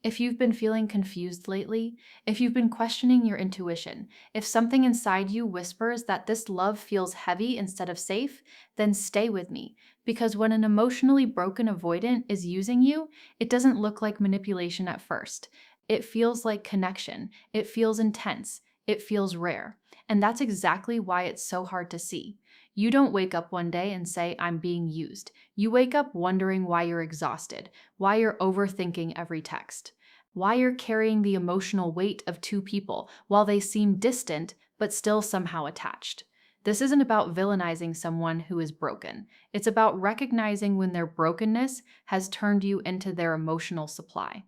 If you've been feeling confused lately, if you've been questioning your intuition, if something inside you whispers that this love feels heavy instead of safe, then stay with me. Because when an emotionally broken avoidant is using you, it doesn't look like manipulation at first. It feels like connection. It feels intense. It feels rare. And that's exactly why it's so hard to see. You don't wake up one day and say, I'm being used. You wake up wondering why you're exhausted, why you're overthinking every text, why you're carrying the emotional weight of two people while they seem distant but still somehow attached. This isn't about villainizing someone who is broken. It's about recognizing when their brokenness has turned you into their emotional supply.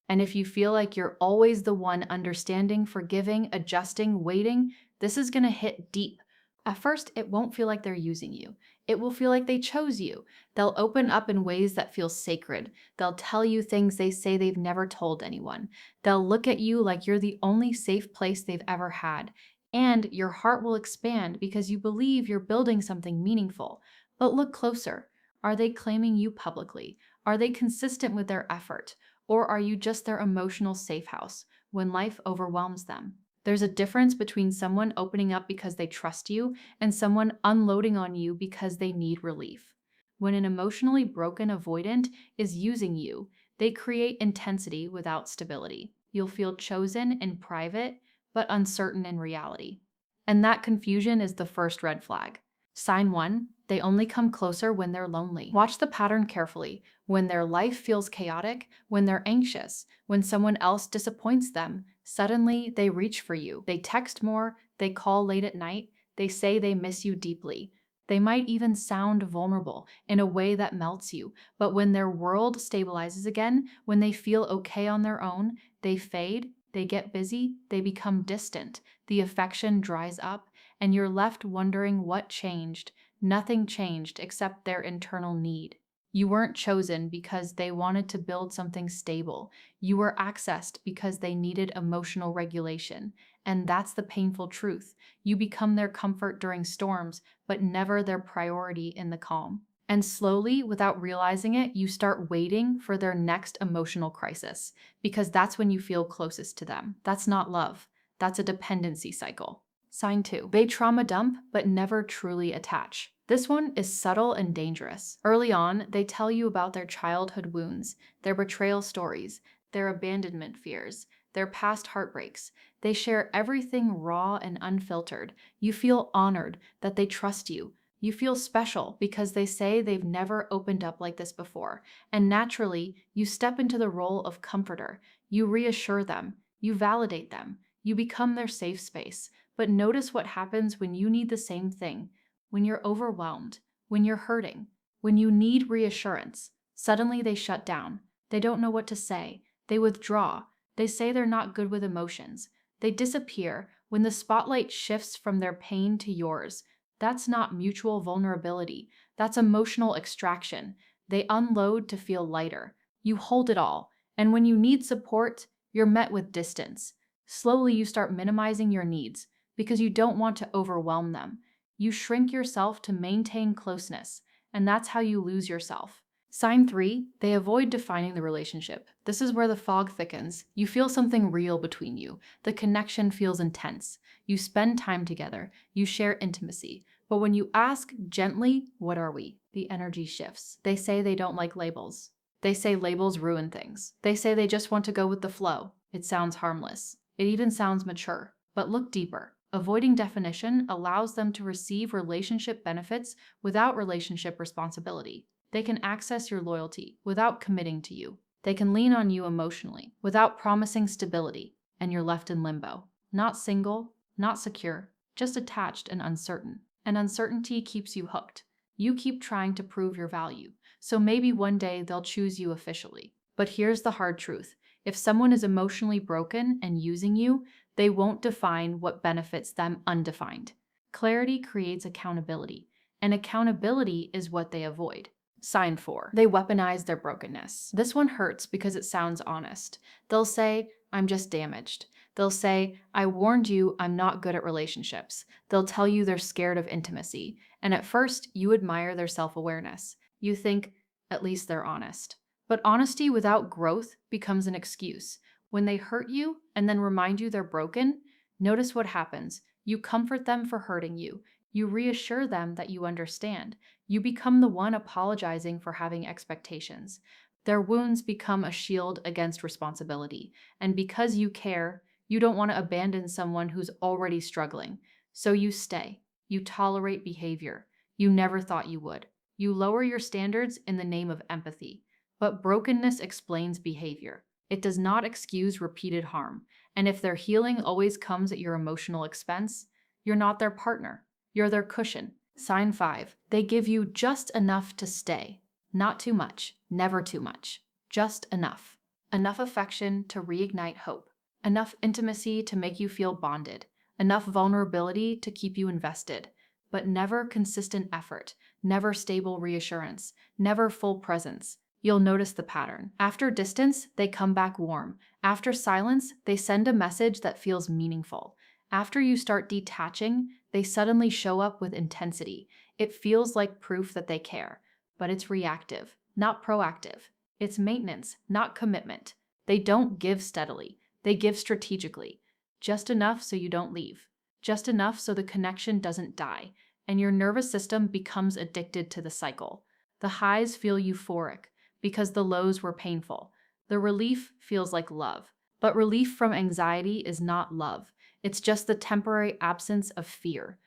And if you feel like you're always the one understanding, forgiving, adjusting, waiting, this is going to hit deep. At first, it won't feel like they're using you. It will feel like they chose you. They'll open up in ways that feel sacred. They'll tell you things they say they've never told anyone. They'll look at you like you're the only safe place they've ever had. And your heart will expand because you believe you're building something meaningful. But look closer. Are they claiming you publicly? Are they consistent with their effort? Or are you just their emotional safe house when life overwhelms them? There's a difference between someone opening up because they trust you and someone unloading on you because they need relief. When an emotionally broken avoidant is using you, they create intensity without stability. You'll feel chosen in private, but uncertain in reality. And that confusion is the first red flag. Sign one, they only come closer when they're lonely. Watch the pattern carefully. When their life feels chaotic, when they're anxious, when someone else disappoints them, suddenly they reach for you. They text more, they call late at night, they say they miss you deeply. They might even sound vulnerable in a way that melts you, but when their world stabilizes again, when they feel okay on their own, they fade, they get busy, they become distant, the affection dries up, and you're left wondering what changed. Nothing changed except their internal need. You weren't chosen because they wanted to build something stable. You were accessed because they needed emotional regulation. And that's the painful truth. You become their comfort during storms, but never their priority in the calm. And slowly, without realizing it, you start waiting for their next emotional crisis, because that's when you feel closest to them. That's not love. That's a dependency cycle. Sign two, they trauma dump but never truly attach. This one is subtle and dangerous. Early on, they tell you about their childhood wounds, their betrayal stories, their abandonment fears, their past heartbreaks. They share everything raw and unfiltered. You feel honored that they trust you. You feel special because they say they've never opened up like this before. And naturally, you step into the role of comforter. You reassure them. You validate them. You become their safe space. But notice what happens when you need the same thing. When you're overwhelmed, when you're hurting, when you need reassurance. Suddenly they shut down. They don't know what to say. They withdraw. They say they're not good with emotions. They disappear when the spotlight shifts from their pain to yours. That's not mutual vulnerability. That's emotional extraction. They unload to feel lighter. You hold it all. And when you need support, you're met with distance. Slowly you start minimizing your needs because you don't want to overwhelm them. You shrink yourself to maintain closeness, and that's how you lose yourself. Sign three, they avoid defining the relationship. This is where the fog thickens. You feel something real between you. The connection feels intense. You spend time together. You share intimacy. But when you ask gently, what are we? The energy shifts. They say they don't like labels. They say labels ruin things. They say they just want to go with the flow. It sounds harmless. It even sounds mature. But look deeper. Avoiding definition allows them to receive relationship benefits without relationship responsibility. They can access your loyalty without committing to you. They can lean on you emotionally without promising stability, and you're left in limbo. Not single, not secure, just attached and uncertain. And uncertainty keeps you hooked. You keep trying to prove your value, so maybe one day they'll choose you officially. But here's the hard truth. If someone is emotionally broken and using you, they won't define what benefits them undefined. Clarity creates accountability, and accountability is what they avoid. Sign four, they weaponize their brokenness. This one hurts because it sounds honest. They'll say, I'm just damaged. They'll say, I warned you I'm not good at relationships. They'll tell you they're scared of intimacy. And at first, you admire their self-awareness. You think, at least they're honest. But honesty without growth becomes an excuse. When they hurt you and then remind you they're broken, notice what happens. You comfort them for hurting you. You reassure them that you understand. You become the one apologizing for having expectations. Their wounds become a shield against responsibility. And because you care, you don't want to abandon someone who's already struggling. So you stay. You tolerate behavior you never thought you would. You lower your standards in the name of empathy. But brokenness explains behavior. It does not excuse repeated harm. And if their healing always comes at your emotional expense, you're not their partner. You're their cushion. Sign 5. They give you just enough to stay. Not too much. Never too much. Just enough. Enough affection to reignite hope. Enough intimacy to make you feel bonded. Enough vulnerability to keep you invested. But never consistent effort. Never stable reassurance. Never full presence. You'll notice the pattern. After distance, they come back warm. After silence, they send a message that feels meaningful. After you start detaching, they suddenly show up with intensity. It feels like proof that they care, but it's reactive, not proactive. It's maintenance, not commitment. They don't give steadily. They give strategically. Just enough so you don't leave. Just enough so the connection doesn't die, and your nervous system becomes addicted to the cycle. The highs feel euphoric, because the lows were painful. The relief feels like love. But relief from anxiety is not love. It's just the temporary absence of fear.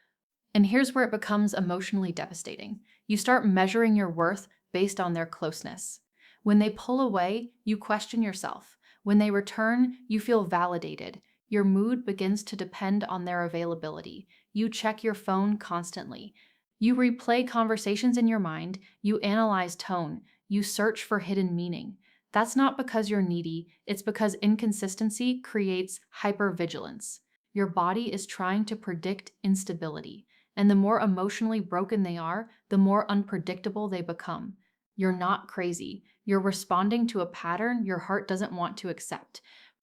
And here's where it becomes emotionally devastating. You start measuring your worth based on their closeness. When they pull away, you question yourself. When they return, you feel validated. Your mood begins to depend on their availability. You check your phone constantly. You replay conversations in your mind. You analyze tone. You search for hidden meaning. That's not because you're needy, it's because inconsistency creates hypervigilance. Your body is trying to predict instability, and the more emotionally broken they are, the more unpredictable they become. You're not crazy. You're responding to a pattern your heart doesn't want to accept.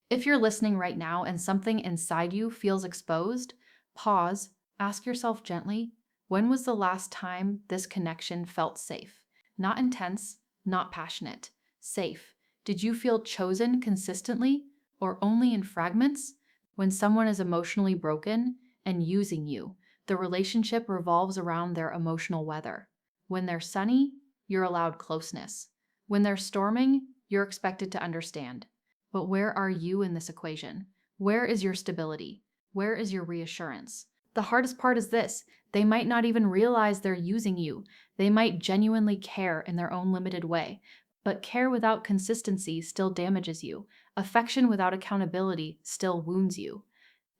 If you're listening right now and something inside you feels exposed, pause, ask yourself gently, when was the last time this connection felt safe? Not intense, not passionate. Safe. Did you feel chosen consistently or only in fragments? When someone is emotionally broken and using you, the relationship revolves around their emotional weather. When they're sunny, you're allowed closeness. When they're storming, you're expected to understand. But where are you in this equation? Where is your stability? Where is your reassurance? The hardest part is this: they might not even realize they're using you. They might genuinely care in their own limited way. But care without consistency still damages you. Affection without accountability still wounds you.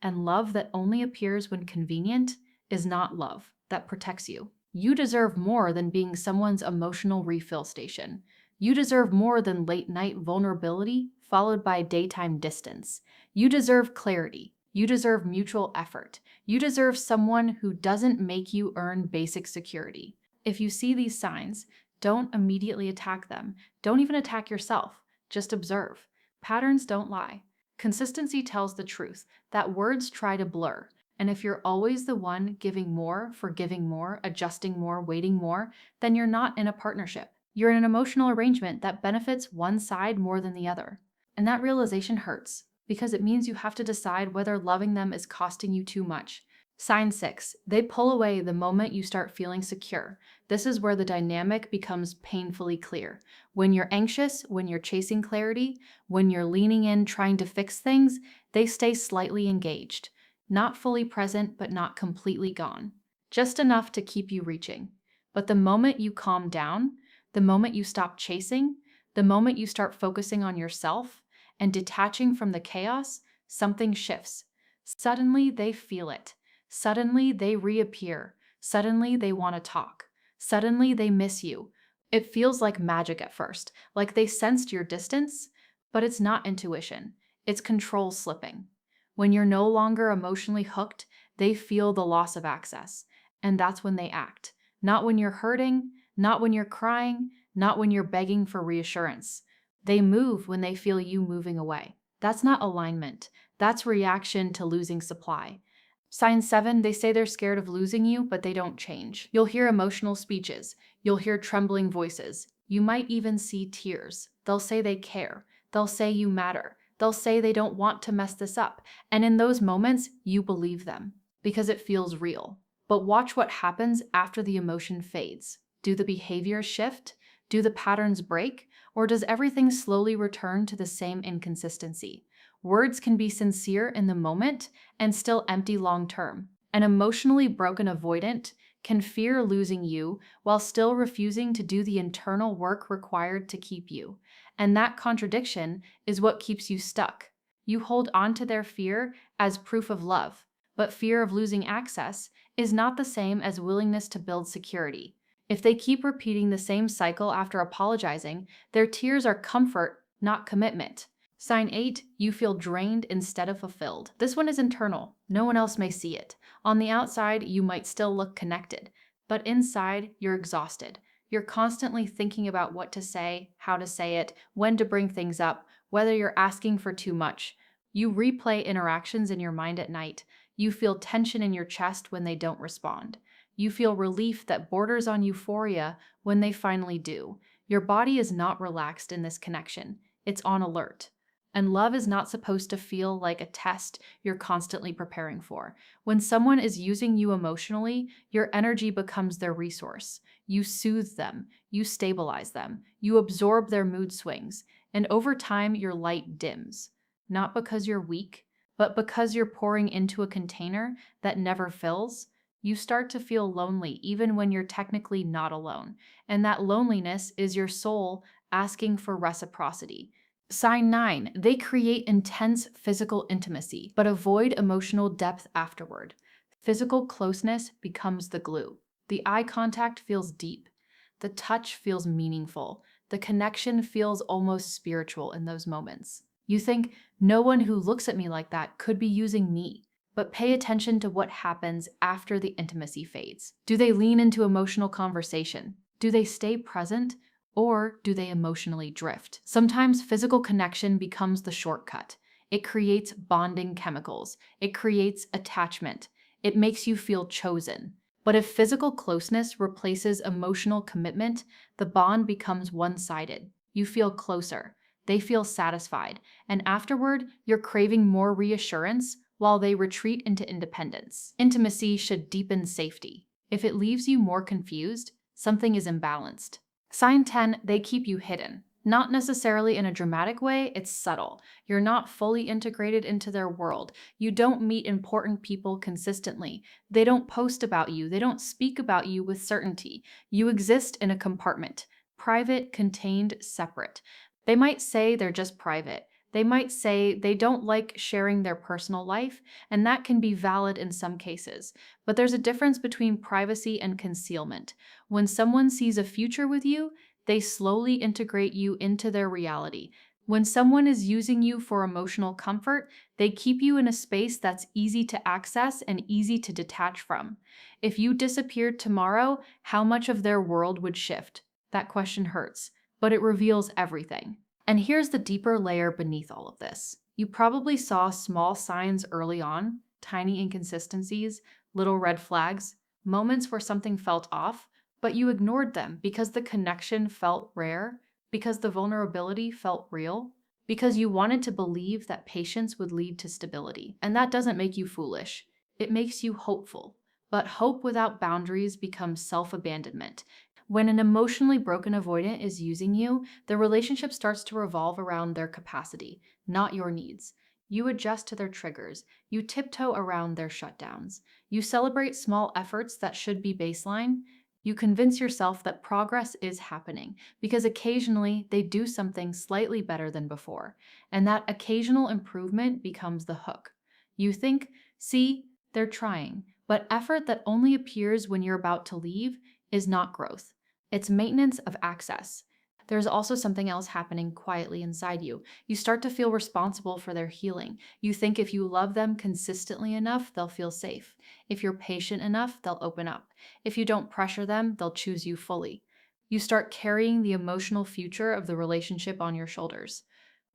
And love that only appears when convenient is not love that protects you. You deserve more than being someone's emotional refill station. You deserve more than late night vulnerability followed by daytime distance. You deserve clarity. You deserve mutual effort. You deserve someone who doesn't make you earn basic security. If you see these signs, don't immediately attack them. Don't even attack yourself. Just observe. Patterns don't lie. Consistency tells the truth that words try to blur. And if you're always the one giving more, forgiving more, adjusting more, waiting more, then you're not in a partnership. You're in an emotional arrangement that benefits one side more than the other. And that realization hurts because it means you have to decide whether loving them is costing you too much. Sign 6. They pull away the moment you start feeling secure. This is where the dynamic becomes painfully clear. When you're anxious, when you're chasing clarity, when you're leaning in trying to fix things, they stay slightly engaged. Not fully present, but not completely gone. Just enough to keep you reaching. But the moment you calm down, the moment you stop chasing, the moment you start focusing on yourself and detaching from the chaos, something shifts. Suddenly they feel it. Suddenly they reappear. Suddenly they want to talk. Suddenly they miss you. It feels like magic at first, like they sensed your distance, but it's not intuition. It's control slipping. When you're no longer emotionally hooked, they feel the loss of access. And that's when they act. Not when you're hurting, not when you're crying, not when you're begging for reassurance. They move when they feel you moving away. That's not alignment. That's reaction to losing supply. Sign 7, they say they're scared of losing you, but they don't change. You'll hear emotional speeches. You'll hear trembling voices. You might even see tears. They'll say they care. They'll say you matter. They'll say they don't want to mess this up. And in those moments, you believe them because it feels real. But watch what happens after the emotion fades. Do the behaviors shift? Do the patterns break? Or does everything slowly return to the same inconsistency? Words can be sincere in the moment and still empty long term. An emotionally broken avoidant can fear losing you while still refusing to do the internal work required to keep you. And that contradiction is what keeps you stuck. You hold on to their fear as proof of love, but fear of losing access is not the same as willingness to build security. If they keep repeating the same cycle after apologizing, their tears are comfort, not commitment. Sign 8, you feel drained instead of fulfilled. This one is internal. No one else may see it. On the outside, you might still look connected, but inside, you're exhausted. You're constantly thinking about what to say, how to say it, when to bring things up, whether you're asking for too much. You replay interactions in your mind at night. You feel tension in your chest when they don't respond. You feel relief that borders on euphoria when they finally do. Your body is not relaxed in this connection. It's on alert. And love is not supposed to feel like a test you're constantly preparing for. When someone is using you emotionally, your energy becomes their resource. You soothe them, you stabilize them, you absorb their mood swings, and over time your light dims. Not because you're weak, but because you're pouring into a container that never fills. You start to feel lonely even when you're technically not alone. And that loneliness is your soul asking for reciprocity. Sign 9, they create intense physical intimacy, but avoid emotional depth afterward. Physical closeness becomes the glue. The eye contact feels deep. The touch feels meaningful. The connection feels almost spiritual in those moments. You think, no one who looks at me like that could be using me. But pay attention to what happens after the intimacy fades. Do they lean into emotional conversation? Do they stay present? Or do they emotionally drift? Sometimes physical connection becomes the shortcut. It creates bonding chemicals. It creates attachment. It makes you feel chosen. But if physical closeness replaces emotional commitment, the bond becomes one-sided. You feel closer. They feel satisfied. And afterward, you're craving more reassurance while they retreat into independence. Intimacy should deepen safety. If it leaves you more confused, something is imbalanced. Sign 10, they keep you hidden. Not necessarily in a dramatic way, it's subtle. You're not fully integrated into their world. You don't meet important people consistently. They don't post about you. They don't speak about you with certainty. You exist in a compartment. Private, contained, separate. They might say they're just private. They might say they don't like sharing their personal life, and that can be valid in some cases. But there's a difference between privacy and concealment. When someone sees a future with you, they slowly integrate you into their reality. When someone is using you for emotional comfort, they keep you in a space that's easy to access and easy to detach from. If you disappeared tomorrow, how much of their world would shift? That question hurts, but it reveals everything. And here's the deeper layer beneath all of this. You probably saw small signs early on, tiny inconsistencies, little red flags, moments where something felt off, but you ignored them because the connection felt rare, because the vulnerability felt real, because you wanted to believe that patience would lead to stability. And that doesn't make you foolish. It makes you hopeful. But hope without boundaries becomes self-abandonment. When an emotionally broken avoidant is using you, the relationship starts to revolve around their capacity, not your needs. You adjust to their triggers. You tiptoe around their shutdowns. You celebrate small efforts that should be baseline. You convince yourself that progress is happening because occasionally they do something slightly better than before, and that occasional improvement becomes the hook. You think, see, they're trying, but effort that only appears when you're about to leave is not growth. It's maintenance of access. There's also something else happening quietly inside you. You start to feel responsible for their healing. You think if you love them consistently enough, they'll feel safe. If you're patient enough, they'll open up. If you don't pressure them, they'll choose you fully. You start carrying the emotional future of the relationship on your shoulders.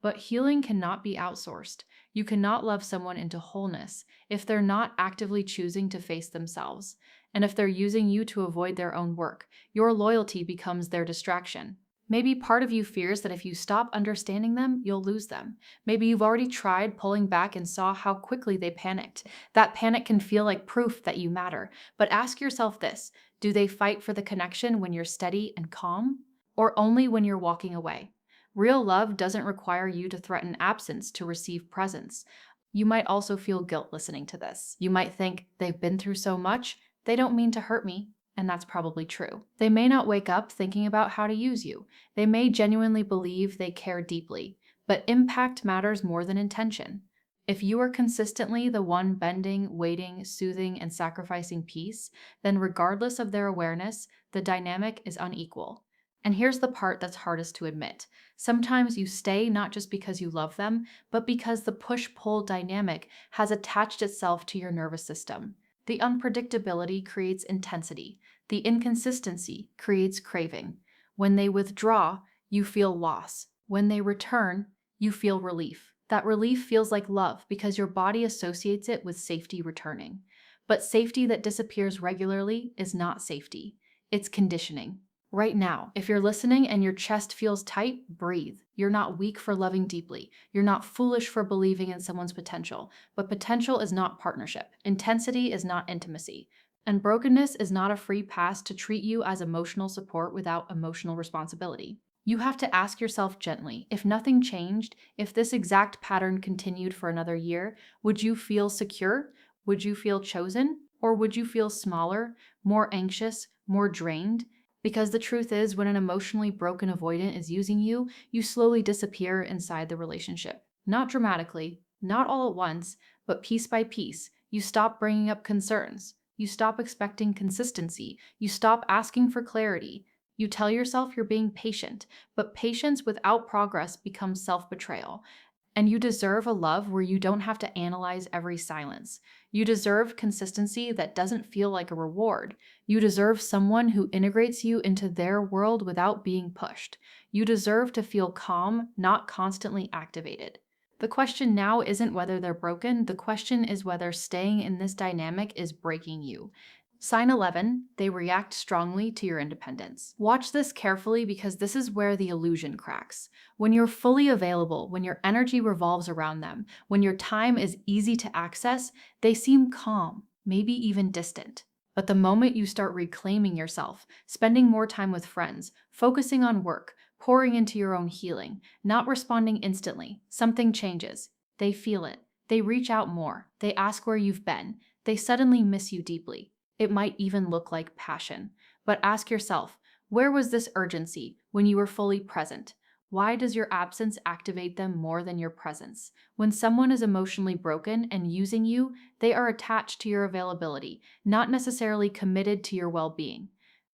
But healing cannot be outsourced. You cannot love someone into wholeness if they're not actively choosing to face themselves. And if they're using you to avoid their own work, your loyalty becomes their distraction. Maybe part of you fears that if you stop understanding them, you'll lose them. Maybe you've already tried pulling back and saw how quickly they panicked. That panic can feel like proof that you matter. But ask yourself this: do they fight for the connection when you're steady and calm? Or only when you're walking away? Real love doesn't require you to threaten absence to receive presence. You might also feel guilt listening to this. You might think, they've been through so much, they don't mean to hurt me. And that's probably true. They may not wake up thinking about how to use you. They may genuinely believe they care deeply, but impact matters more than intention. If you are consistently the one bending, waiting, soothing, and sacrificing peace, then regardless of their awareness, the dynamic is unequal. And here's the part that's hardest to admit. Sometimes you stay not just because you love them, but because the push-pull dynamic has attached itself to your nervous system. The unpredictability creates intensity. The inconsistency creates craving. When they withdraw, you feel loss. When they return, you feel relief. That relief feels like love because your body associates it with safety returning. But safety that disappears regularly is not safety. It's conditioning. Right now, if you're listening and your chest feels tight, breathe. You're not weak for loving deeply. You're not foolish for believing in someone's potential. But potential is not partnership. Intensity is not intimacy. And brokenness is not a free pass to treat you as emotional support without emotional responsibility. You have to ask yourself gently, if nothing changed, if this exact pattern continued for another year, would you feel secure? Would you feel chosen? Or would you feel smaller, more anxious, more drained? Because the truth is, when an emotionally broken avoidant is using you, you slowly disappear inside the relationship. Not dramatically, not all at once, but piece by piece. You stop bringing up concerns. You stop expecting consistency. You stop asking for clarity. You tell yourself you're being patient, but patience without progress becomes self-betrayal. And you deserve a love where you don't have to analyze every silence. You deserve consistency that doesn't feel like a reward. You deserve someone who integrates you into their world without being pushed. You deserve to feel calm, not constantly activated. The question now isn't whether they're broken, the question is whether staying in this dynamic is breaking you. Sign 11, they react strongly to your independence. Watch this carefully because this is where the illusion cracks. When you're fully available, when your energy revolves around them, when your time is easy to access, they seem calm, maybe even distant. But the moment you start reclaiming yourself, spending more time with friends, focusing on work, pouring into your own healing, not responding instantly, something changes. They feel it. They reach out more. They ask where you've been. They suddenly miss you deeply. It might even look like passion. But ask yourself, where was this urgency when you were fully present? Why does your absence activate them more than your presence? When someone is emotionally broken and using you, they are attached to your availability, not necessarily committed to your well-being.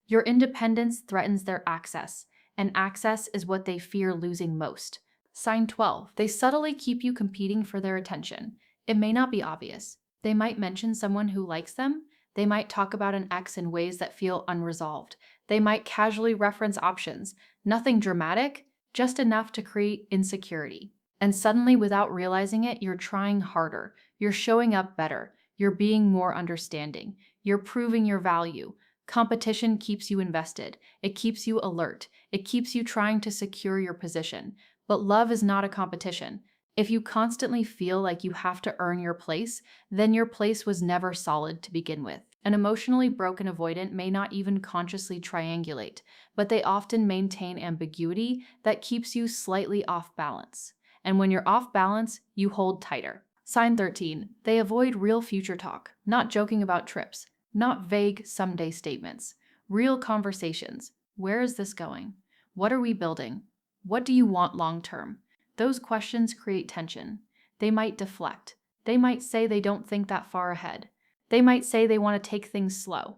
Your independence threatens their access, and access is what they fear losing most. Sign 12, they subtly keep you competing for their attention. It may not be obvious. They might mention someone who likes them. They might talk about an ex in ways that feel unresolved. They might casually reference options. Nothing dramatic, just enough to create insecurity. And suddenly, without realizing it, you're trying harder. You're showing up better. You're being more understanding. You're proving your value. Competition keeps you invested. It keeps you alert. It keeps you trying to secure your position. But love is not a competition. If you constantly feel like you have to earn your place, then your place was never solid to begin with. An emotionally broken avoidant may not even consciously triangulate, but they often maintain ambiguity that keeps you slightly off balance. And when you're off balance, you hold tighter. Sign 13, they avoid real future talk, not joking about trips, not vague someday statements. Real conversations. Where is this going? What are we building? What do you want long term? Those questions create tension. They might deflect. They might say they don't think that far ahead. They might say they want to take things slow.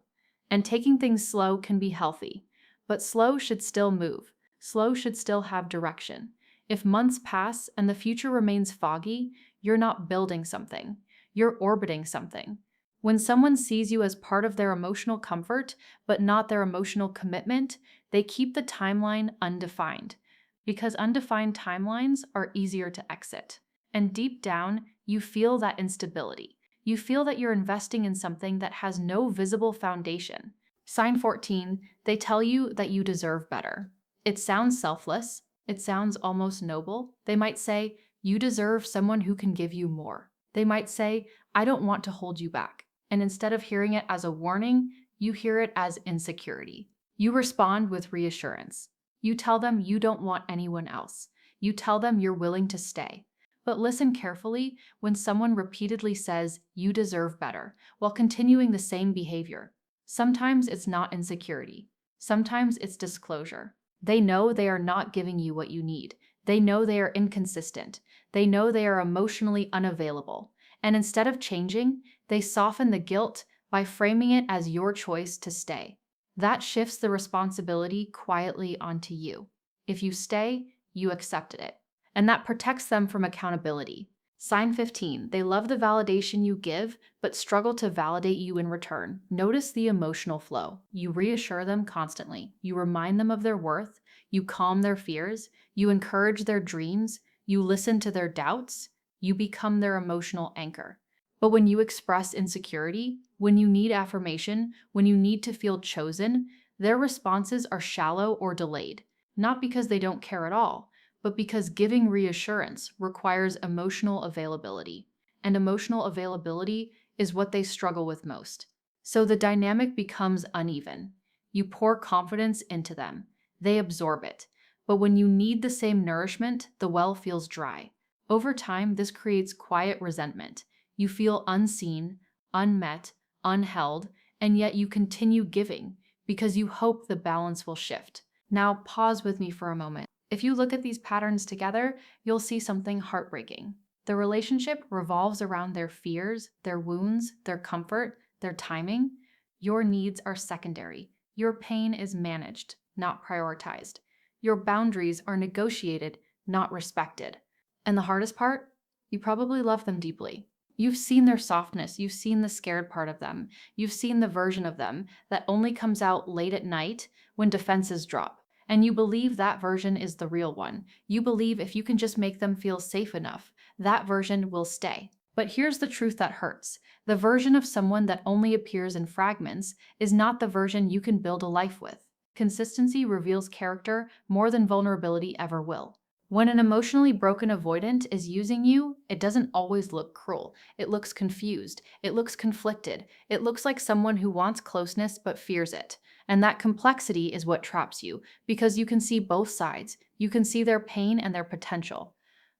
And taking things slow can be healthy. But slow should still move. Slow should still have direction. If months pass and the future remains foggy, you're not building something. You're orbiting something. When someone sees you as part of their emotional comfort, but not their emotional commitment, they keep the timeline undefined. Because undefined timelines are easier to exit. And deep down, you feel that instability. You feel that you're investing in something that has no visible foundation. Sign 14, they tell you that you deserve better. It sounds selfless. It sounds almost noble. They might say, "You deserve someone who can give you more." They might say, "I don't want to hold you back." And instead of hearing it as a warning, you hear it as insecurity. You respond with reassurance. You tell them you don't want anyone else. You tell them you're willing to stay. But listen carefully when someone repeatedly says you deserve better while continuing the same behavior. Sometimes it's not insecurity. Sometimes it's disclosure. They know they are not giving you what you need. They know they are inconsistent. They know they are emotionally unavailable. And instead of changing, they soften the guilt by framing it as your choice to stay. That shifts the responsibility quietly onto you. If you stay, you accepted it. And that protects them from accountability. Sign 15. They love the validation you give, but struggle to validate you in return. Notice the emotional flow. You reassure them constantly. You remind them of their worth. You calm their fears. You encourage their dreams. You listen to their doubts. You become their emotional anchor. But when you express insecurity, when you need affirmation, when you need to feel chosen, their responses are shallow or delayed. Not because they don't care at all, but because giving reassurance requires emotional availability. And emotional availability is what they struggle with most. So the dynamic becomes uneven. You pour confidence into them. They absorb it. But when you need the same nourishment, the well feels dry. Over time, this creates quiet resentment. You feel unseen, unmet, unheld, and yet you continue giving because you hope the balance will shift. Now, pause with me for a moment. If you look at these patterns together, you'll see something heartbreaking. The relationship revolves around their fears, their wounds, their comfort, their timing. Your needs are secondary. Your pain is managed, not prioritized. Your boundaries are negotiated, not respected. And the hardest part? You probably love them deeply. You've seen their softness. You've seen the scared part of them. You've seen the version of them that only comes out late at night when defenses drop. And you believe that version is the real one. You believe if you can just make them feel safe enough, that version will stay. But here's the truth that hurts. The version of someone that only appears in fragments is not the version you can build a life with. Consistency reveals character more than vulnerability ever will. When an emotionally broken avoidant is using you, it doesn't always look cruel. It looks confused. It looks conflicted. It looks like someone who wants closeness but fears it. And that complexity is what traps you, because you can see both sides. You can see their pain and their potential.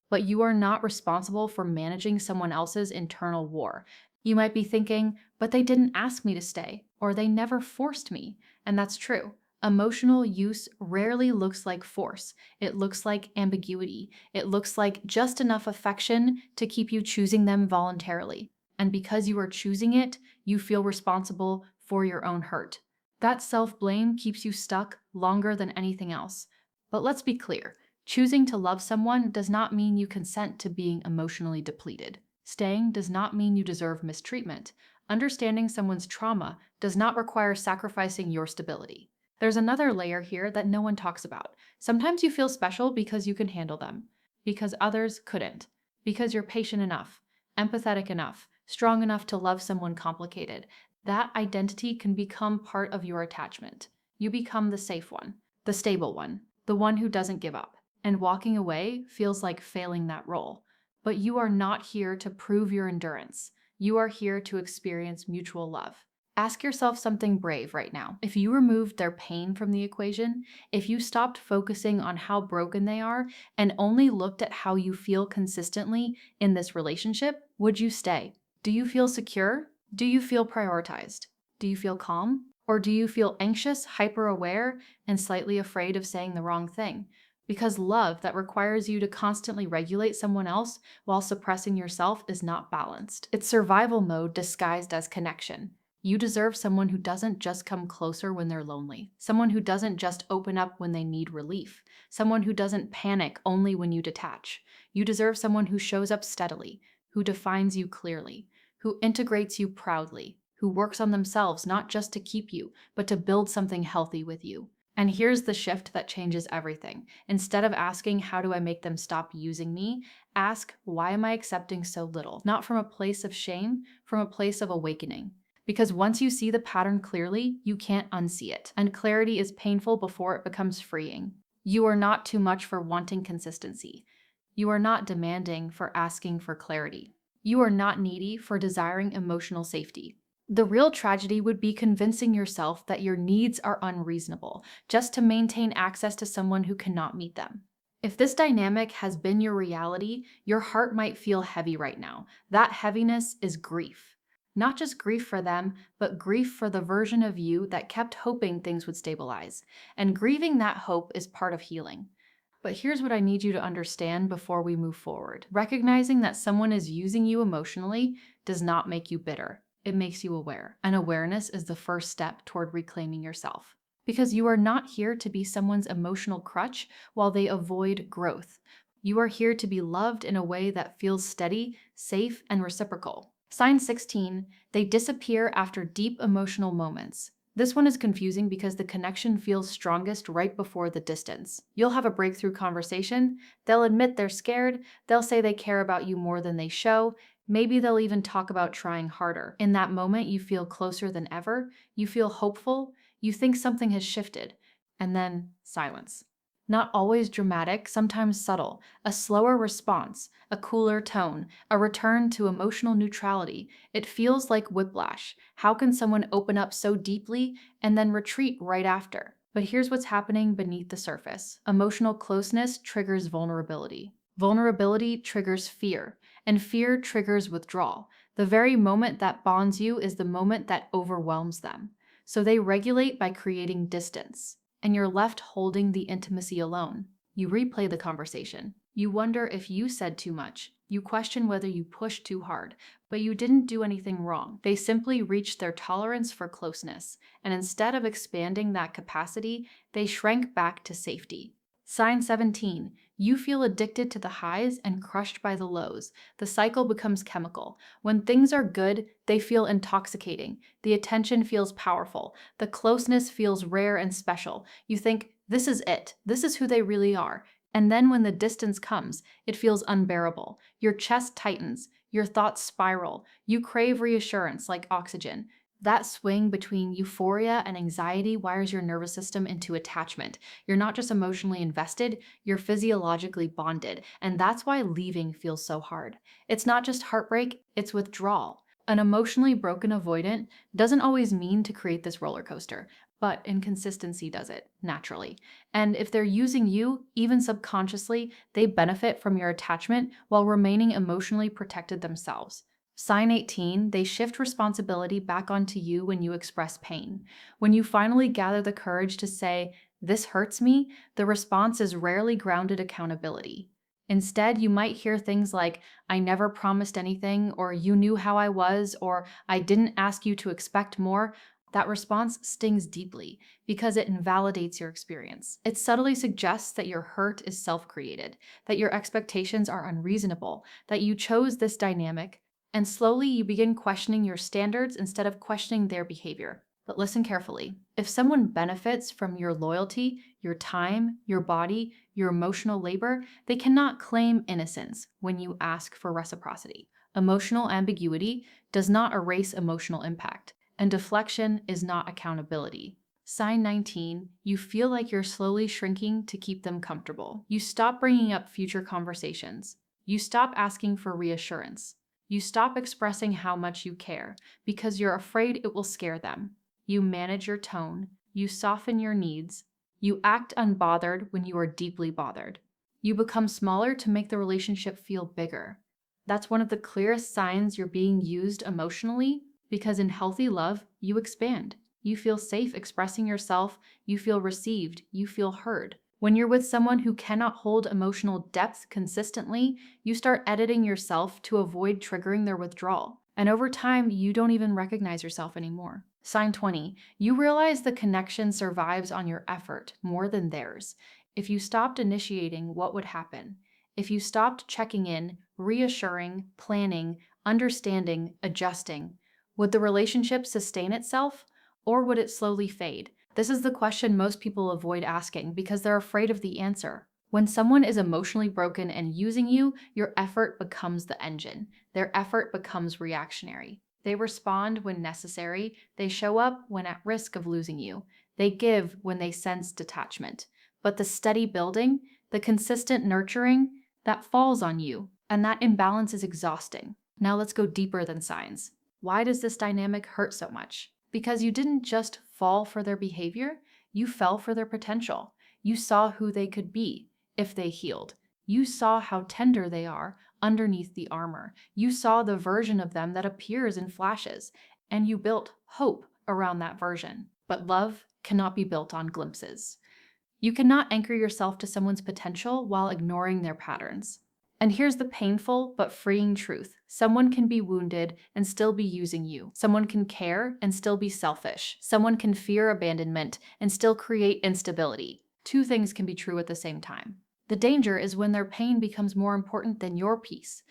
But you are not responsible for managing someone else's internal war. You might be thinking, but they didn't ask me to stay, or they never forced me. And that's true. Emotional use rarely looks like force. It looks like ambiguity. It looks like just enough affection to keep you choosing them voluntarily. And because you are choosing it, you feel responsible for your own hurt. That self-blame keeps you stuck longer than anything else. But let's be clear. Choosing to love someone does not mean you consent to being emotionally depleted. Staying does not mean you deserve mistreatment. Understanding someone's trauma does not require sacrificing your stability. There's another layer here that no one talks about. Sometimes you feel special because you can handle them, because others couldn't, because you're patient enough, empathetic enough, strong enough to love someone complicated. That identity can become part of your attachment. You become the safe one, the stable one, the one who doesn't give up. And walking away feels like failing that role. But you are not here to prove your endurance. You are here to experience mutual love. Ask yourself something brave right now. If you removed their pain from the equation, if you stopped focusing on how broken they are and only looked at how you feel consistently in this relationship, would you stay? Do you feel secure? Do you feel prioritized? Do you feel calm? Or do you feel anxious, hyper-aware, and slightly afraid of saying the wrong thing? Because love that requires you to constantly regulate someone else while suppressing yourself is not balanced. It's survival mode disguised as connection. You deserve someone who doesn't just come closer when they're lonely, someone who doesn't just open up when they need relief, someone who doesn't panic only when you detach. You deserve someone who shows up steadily, who defines you clearly, who integrates you proudly, who works on themselves not just to keep you, but to build something healthy with you. And here's the shift that changes everything. Instead of asking, how do I make them stop using me? Ask, why am I accepting so little? Not from a place of shame, from a place of awakening. Because once you see the pattern clearly, you can't unsee it. And clarity is painful before it becomes freeing. You are not too much for wanting consistency. You are not demanding for asking for clarity. You are not needy for desiring emotional safety. The real tragedy would be convincing yourself that your needs are unreasonable just to maintain access to someone who cannot meet them. If this dynamic has been your reality, your heart might feel heavy right now. That heaviness is grief. Not just grief for them, but grief for the version of you that kept hoping things would stabilize. And grieving that hope is part of healing. But here's what I need you to understand before we move forward. Recognizing that someone is using you emotionally does not make you bitter. It makes you aware. And awareness is the first step toward reclaiming yourself. Because you are not here to be someone's emotional crutch while they avoid growth. You are here to be loved in a way that feels steady, safe, and reciprocal. Sign 16, they disappear after deep emotional moments. This one is confusing because the connection feels strongest right before the distance. You'll have a breakthrough conversation, they'll admit they're scared, they'll say they care about you more than they show, maybe they'll even talk about trying harder. In that moment, you feel closer than ever, you feel hopeful, you think something has shifted, and then silence. Not always dramatic, sometimes subtle, a slower response, a cooler tone, a return to emotional neutrality. It feels like whiplash. How can someone open up so deeply and then retreat right after? But here's what's happening beneath the surface. Emotional closeness triggers vulnerability. Vulnerability triggers fear, and fear triggers withdrawal. The very moment that bonds you is the moment that overwhelms them. So they regulate by creating distance. And you're left holding the intimacy alone. You replay the conversation. You wonder if you said too much. You question whether you pushed too hard, but you didn't do anything wrong. They simply reached their tolerance for closeness, and instead of expanding that capacity, they shrank back to safety. Sign 17. You feel addicted to the highs and crushed by the lows. The cycle becomes chemical. When things are good, they feel intoxicating. The attention feels powerful. The closeness feels rare and special. You think, this is it. This is who they really are. And then when the distance comes, it feels unbearable. Your chest tightens. Your thoughts spiral. You crave reassurance like oxygen. That swing between euphoria and anxiety wires your nervous system into attachment. You're not just emotionally invested, you're physiologically bonded, and that's why leaving feels so hard. It's not just heartbreak, it's withdrawal. An emotionally broken avoidant doesn't always mean to create this roller coaster, but inconsistency does it, naturally. And if they're using you, even subconsciously, they benefit from your attachment while remaining emotionally protected themselves. Sign 18, they shift responsibility back onto you when you express pain. When you finally gather the courage to say, this hurts me, the response is rarely grounded accountability. Instead, you might hear things like, I never promised anything, or you knew how I was, or I didn't ask you to expect more. That response stings deeply because it invalidates your experience. It subtly suggests that your hurt is self-created, that your expectations are unreasonable, that you chose this dynamic, and slowly you begin questioning your standards instead of questioning their behavior. But listen carefully. If someone benefits from your loyalty, your time, your body, your emotional labor, they cannot claim innocence when you ask for reciprocity. Emotional ambiguity does not erase emotional impact, and deflection is not accountability. Sign 19, you feel like you're slowly shrinking to keep them comfortable. You stop bringing up future conversations. You stop asking for reassurance. You stop expressing how much you care because you're afraid it will scare them. You manage your tone. You soften your needs. You act unbothered when you are deeply bothered. You become smaller to make the relationship feel bigger. That's one of the clearest signs you're being used emotionally because in healthy love, you expand. You feel safe expressing yourself. You feel received. You feel heard. When you're with someone who cannot hold emotional depth consistently, you start editing yourself to avoid triggering their withdrawal. And over time, you don't even recognize yourself anymore. Sign 20, you realize the connection survives on your effort more than theirs. If you stopped initiating, what would happen? If you stopped checking in, reassuring, planning, understanding, adjusting, would the relationship sustain itself? Or would it slowly fade? This is the question most people avoid asking because they're afraid of the answer. When someone is emotionally broken and using you, your effort becomes the engine. Their effort becomes reactionary. They respond when necessary. They show up when at risk of losing you. They give when they sense detachment. But the steady building, the consistent nurturing, that falls on you, and that imbalance is exhausting. Now let's go deeper than signs. Why does this dynamic hurt so much? Because you didn't just fall for their behavior, you fell for their potential. You saw who they could be if they healed. You saw how tender they are underneath the armor. You saw the version of them that appears in flashes, and you built hope around that version. But love cannot be built on glimpses. You cannot anchor yourself to someone's potential while ignoring their patterns. And here's the painful but freeing truth. Someone can be wounded and still be using you. Someone can care and still be selfish. Someone can fear abandonment and still create instability. Two things can be true at the same time. The danger is when their pain becomes more important than your peace.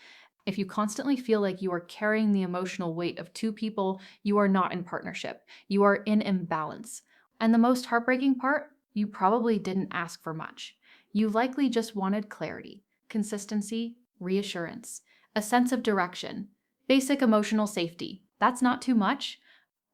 If you constantly feel like you are carrying the emotional weight of two people, you are not in partnership. You are in imbalance. And the most heartbreaking part? You probably didn't ask for much. You likely just wanted clarity, consistency, reassurance, a sense of direction, basic emotional safety. That's not too much.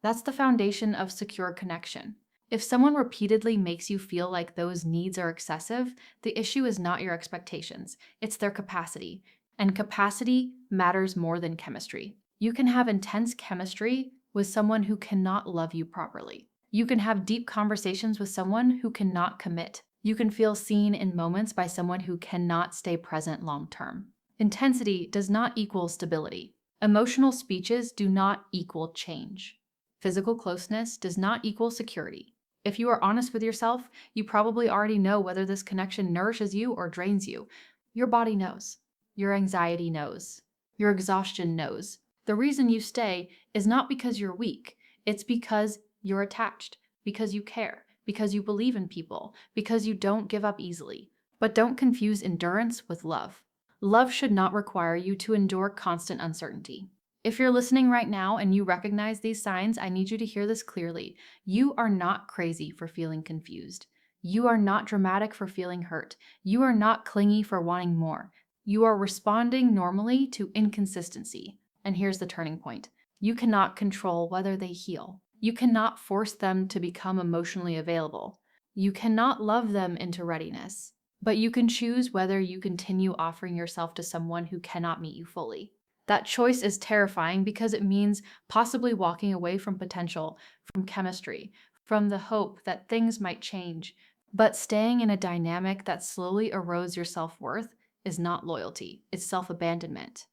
That's the foundation of secure connection. If someone repeatedly makes you feel like those needs are excessive, the issue is not your expectations, it's their capacity. And capacity matters more than chemistry. You can have intense chemistry with someone who cannot love you properly. You can have deep conversations with someone who cannot commit. You can feel seen in moments by someone who cannot stay present long term. Intensity does not equal stability. Emotional speeches do not equal change. Physical closeness does not equal security. If you are honest with yourself, you probably already know whether this connection nourishes you or drains you. Your body knows. Your anxiety knows. Your exhaustion knows. The reason you stay is not because you're weak. It's because you're attached, because you care, because you believe in people, because you don't give up easily. But don't confuse endurance with love. Love should not require you to endure constant uncertainty. If you're listening right now and you recognize these signs, I need you to hear this clearly. You are not crazy for feeling confused. You are not dramatic for feeling hurt. You are not clingy for wanting more. You are responding normally to inconsistency. And here's the turning point. You cannot control whether they heal. You cannot force them to become emotionally available. You cannot love them into readiness. But you can choose whether you continue offering yourself to someone who cannot meet you fully. That choice is terrifying because it means possibly walking away from potential, from chemistry, from the hope that things might change. But staying in a dynamic that slowly erodes your self-worth is not loyalty, it's self-abandonment.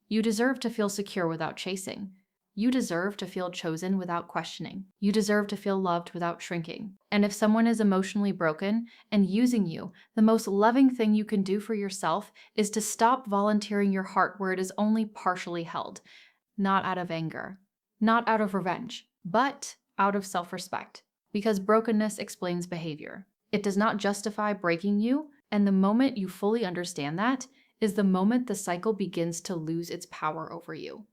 You deserve to feel secure without chasing. You deserve to feel chosen without questioning. You deserve to feel loved without shrinking. And if someone is emotionally broken and using you, the most loving thing you can do for yourself is to stop volunteering your heart where it is only partially held. Not out of anger, not out of revenge, but out of self-respect. Because brokenness explains behavior. It does not justify breaking you, and the moment you fully understand that is the moment the cycle begins to lose its power over you.